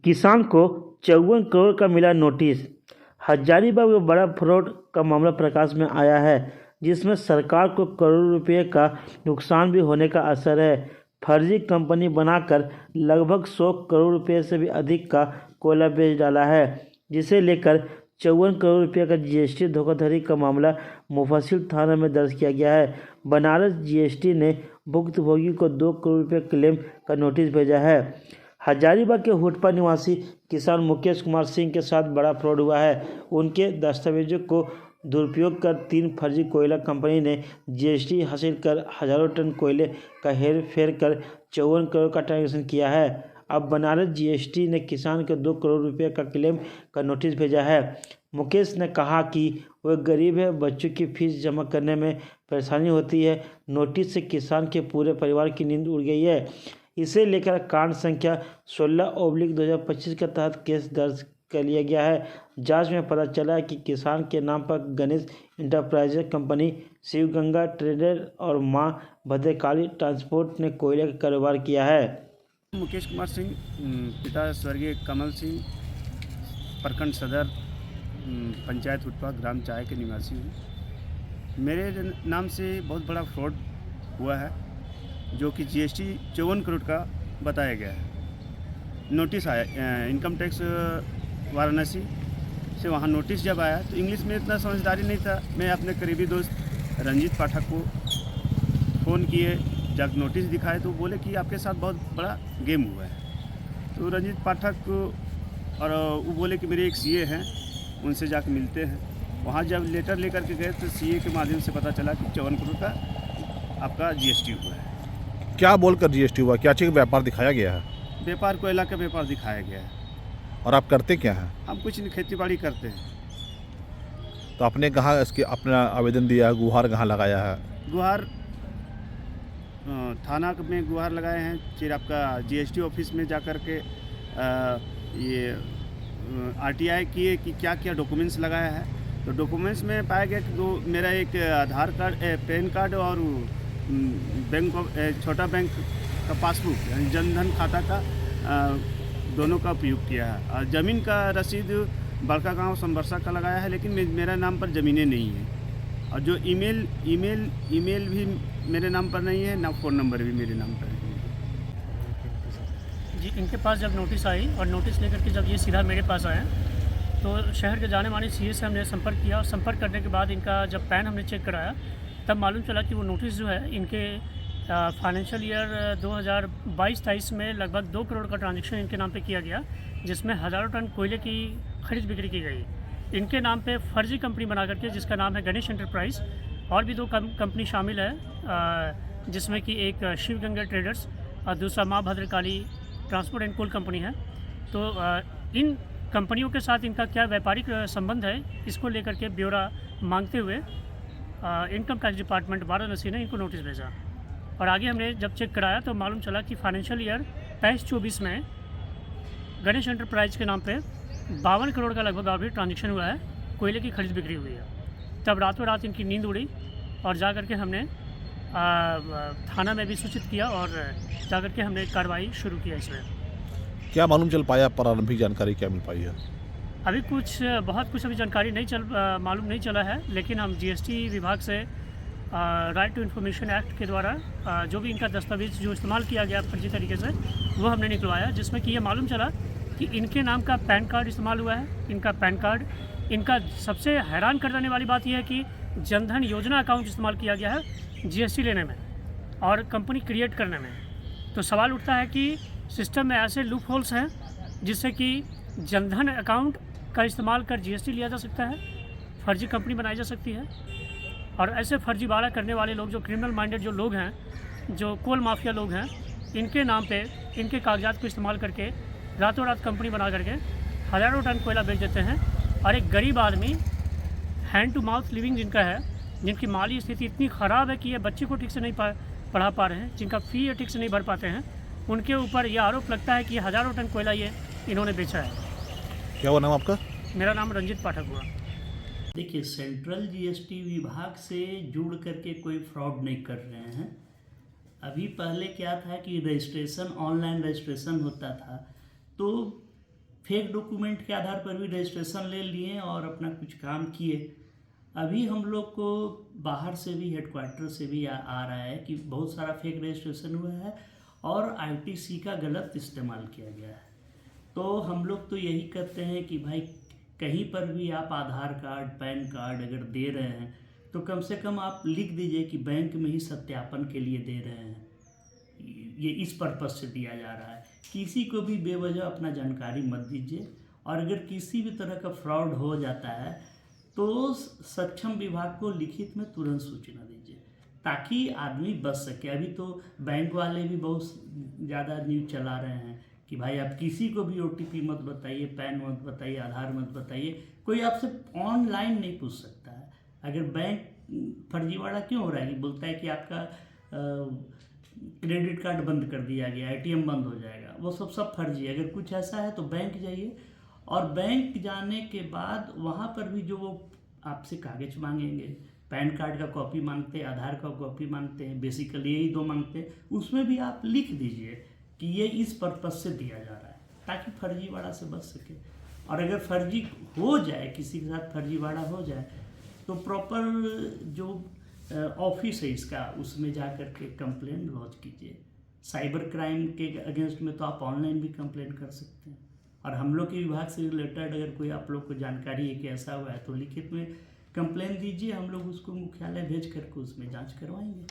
किसान को 54 करोड़ का मिला नोटिस। हजारीबाग में बड़ा फ्रॉड का मामला प्रकाश में आया है, जिसमें सरकार को करोड़ों रुपए का नुकसान भी होने का असर है। फर्जी कंपनी बनाकर लगभग 100 करोड़ रुपए से भी अधिक का कोयला बेच डाला है, जिसे लेकर 54 करोड़ रुपए का जीएसटी धोखाधड़ी का मामला मुफस्सिल थाना में दर्ज किया गया है। बनारस जीएसटी ने भुक्तभोगी को 2 करोड़ रुपए क्लेम का नोटिस भेजा है। हजारीबाग के हुटपा निवासी किसान मुकेश कुमार सिंह के साथ बड़ा फ्रॉड हुआ है। उनके दस्तावेजों को दुरुपयोग कर 3 फर्जी कोयला कंपनी ने जीएसटी हासिल कर हजारों टन कोयले का हेर फेर कर 54 करोड़ का ट्रांजैक्शन किया है। अब बनारस जीएसटी ने किसान को 2 करोड़ रुपए का क्लेम का नोटिस भेजा है। मुकेश ने कहा कि वह गरीब है, बच्चों की फीस जमा करने में परेशानी होती है। नोटिस से किसान के पूरे परिवार की नींद उड़ गई है। इसे लेकर कांड संख्या 16/2025 के तहत केस दर्ज कर लिया गया है। जांच में पता चला है कि किसान के नाम पर Ganesh enterprises company, Shiv Ganga trader और मां भद्रकाली ट्रांसपोर्ट ने कोयले का कारोबार किया है। मुकेश कुमार सिंह, पिता स्वर्गीय कमल सिंह, प्रखंड सदर, पंचायत हुटपा, ग्राम चाय के निवासी हूँ। मेरे नाम से बहुत बड़ा फ्रॉड हुआ है, जो कि जीएसटी 54 करोड़ का बताया गया है। नोटिस आया इनकम टैक्स वाराणसी से, वहाँ नोटिस जब आया तो इंग्लिश में इतना समझदारी नहीं था। मैं अपने करीबी दोस्त रंजीत पाठक को फ़ोन किए, जब नोटिस दिखाए तो बोले कि आपके साथ बहुत बड़ा गेम हुआ है। तो रंजीत पाठक और वो बोले कि मेरे एक सीए हैं, उनसे जाकर मिलते हैं। वहाँ जब लेटर लेकर के गए तो सीए के माध्यम से पता चला कि 54 करोड़ का आपका जीएसटी हुआ है। क्या बोलकर जीएसटी हुआ? क्या चीज़ का व्यापार दिखाया गया है? व्यापार कोयला का व्यापार दिखाया गया है। और आप करते क्या हैं? हम कुछ नहीं, खेती बाड़ी करते हैं। तो आपने कहाँ इसके अपना आवेदन दिया, गुहार कहाँ लगाया है? गुहार थाना में गुहार लगाए हैं, फिर आपका जीएसटी ऑफिस में जाकर के ये आरटीआई किए कि क्या क्या डॉक्यूमेंट्स लगाया है। तो डॉक्यूमेंट्स में पाया गया कि मेरा एक आधार कार्ड, पैन कार्ड और बैंक छोटा बैंक का पासबुक यानी जनधन खाता का दोनों का उपयोग किया है। और ज़मीन का रसीद बड़का गांव संबरसा का लगाया है, लेकिन मेरा नाम पर ज़मीनें नहीं हैं। और जो ईमेल भी मेरे नाम पर नहीं है, ना फ़ोन नंबर भी मेरे नाम पर है। जी, इनके पास जब नोटिस आई और नोटिस लेकर के जब ये सीधा मेरे पास आए तो शहर के जाने माने सीए से हमने संपर्क किया, और संपर्क करने के बाद इनका जब पैन हमने चेक कराया तब मालूम चला कि वो नोटिस जो है इनके फाइनेंशियल ईयर 2022-23 में लगभग 2 करोड़ का ट्रांजैक्शन इनके नाम पे किया गया, जिसमें हज़ारों टन कोयले की खरीद बिक्री की गई। इनके नाम पे फर्जी कंपनी बना करके, जिसका नाम है गणेश इंटरप्राइज, और भी 2 कंपनी शामिल है, जिसमें कि एक शिव गंगा ट्रेडर्स और दूसरा Maa Bhadrakali transport and coal company है। तो इन कंपनियों के साथ इनका क्या व्यापारिक संबंध है, इसको लेकर के ब्यौरा मांगते हुए इनकम टैक्स डिपार्टमेंट वाराणसी ने इनको नोटिस भेजा। और आगे हमने जब चेक कराया तो मालूम चला कि फाइनेंशियल ईयर 23-24 में गणेश एंटरप्राइज के नाम पे 52 करोड़ का लगभग और भी ट्रांजेक्शन हुआ है, कोयले की खरीद बिक्री हुई है। तब रातों रात इनकी नींद उड़ी और जा कर के हमने थाना में भी सूचित किया और जा कर के हमने कार्रवाई शुरू किया। इसमें क्या मालूम चल पाया? प्रारंभिक जानकारी क्या मिल पाई है? अभी बहुत कुछ अभी जानकारी मालूम नहीं चला है, लेकिन हम जीएसटी विभाग से राइट टू इन्फॉर्मेशन एक्ट के द्वारा जो भी इनका दस्तावेज जो इस्तेमाल किया गया फर्जी तरीके से, वो हमने निकलवाया, जिसमें कि ये मालूम चला कि इनके नाम का पैन कार्ड इस्तेमाल हुआ है। इनका पैन कार्ड, इनका सबसे हैरान कर देने वाली बात यह है कि जनधन योजना अकाउंट इस्तेमाल किया गया है जीएसटी लेने में और कंपनी क्रिएट करने में। तो सवाल उठता है कि सिस्टम में ऐसे लूप होल्स हैं जिससे कि जनधन अकाउंट का इस्तेमाल कर जीएसटी लिया जा सकता है, फर्जी कंपनी बनाई जा सकती है। और ऐसे फर्जीवाड़ा करने वाले लोग, जो क्रिमिनल माइंडेड जो लोग हैं, जो कोल माफिया लोग हैं, इनके नाम पे इनके कागजात को इस्तेमाल करके रातों रात कंपनी बना करके हज़ारों टन कोयला बेच देते हैं। और एक गरीब आदमी, हैंड टू माउथ लिविंग जिनका है, जिनकी माली स्थिति इतनी ख़राब है कि ये बच्चे को ठीक से नहीं पढ़ा पा रहे हैं, जिनका फ़ी ठीक से नहीं भर पाते हैं, उनके ऊपर यह आरोप लगता है कि हज़ारों टन कोयला ये इन्होंने बेचा है। क्या हुआ नाम आपका? मेरा नाम रंजीत पाठक हुआ। देखिए, सेंट्रल जीएसटी विभाग से जुड़ करके कोई फ्रॉड नहीं कर रहे हैं। अभी पहले क्या था कि रजिस्ट्रेशन, ऑनलाइन रजिस्ट्रेशन होता था, तो फेक डॉक्यूमेंट के आधार पर भी रजिस्ट्रेशन ले लिए और अपना कुछ काम किए। अभी हम लोग को बाहर से भी, हेडक्वार्टर से भी आ रहा है कि बहुत सारा फेक रजिस्ट्रेशन हुआ है और आईटीसी का गलत इस्तेमाल किया गया है। तो हम लोग तो यही करते हैं कि भाई कहीं पर भी आप आधार कार्ड, पैन कार्ड अगर दे रहे हैं तो कम से कम आप लिख दीजिए कि बैंक में ही सत्यापन के लिए दे रहे हैं, ये इस पर्पज़ से दिया जा रहा है। किसी को भी बेवजह अपना जानकारी मत दीजिए, और अगर किसी भी तरह का फ्रॉड हो जाता है तो सक्षम विभाग को लिखित में तुरंत सूचना दीजिए ताकि आदमी बच सके। अभी तो बैंक वाले भी बहुत ज़्यादा न्यूज़ चला रहे हैं कि भाई आप किसी को भी ओटीपी मत बताइए, पैन मत बताइए, आधार मत बताइए। कोई आपसे ऑनलाइन नहीं पूछ सकता है। अगर बैंक फर्जीवाड़ा क्यों हो रहा है कि बोलता है कि आपका क्रेडिट कार्ड बंद कर दिया गया, एटीएम बंद हो जाएगा, वो सब फर्जी है। अगर कुछ ऐसा है तो बैंक जाइए, और बैंक जाने के बाद वहाँ पर भी जो वो आपसे कागज मांगेंगे, पैन कार्ड का कॉपी मांगते हैं, आधार का कॉपी मांगते हैं, बेसिकली यही दो मांगते हैं, उसमें भी आप लिख दीजिए कि ये इस पर्पज़ से दिया जा रहा है ताकि फर्जीवाड़ा से बच सके। और अगर फर्जी हो जाए, किसी के साथ फर्जीवाड़ा हो जाए, तो प्रॉपर जो ऑफिस है इसका, उसमें जा कर के कंप्लेन लॉन्च कीजिए। साइबर क्राइम के अगेंस्ट में तो आप ऑनलाइन भी कंप्लेन कर सकते हैं। और हम लोग के विभाग से रिलेटेड अगर कोई आप लोग को जानकारी है कि ऐसा हुआ है तो लिखित में कंप्लेन दीजिए, हम लोग उसको मुख्यालय भेज करके उसमें जांच करवाएंगे।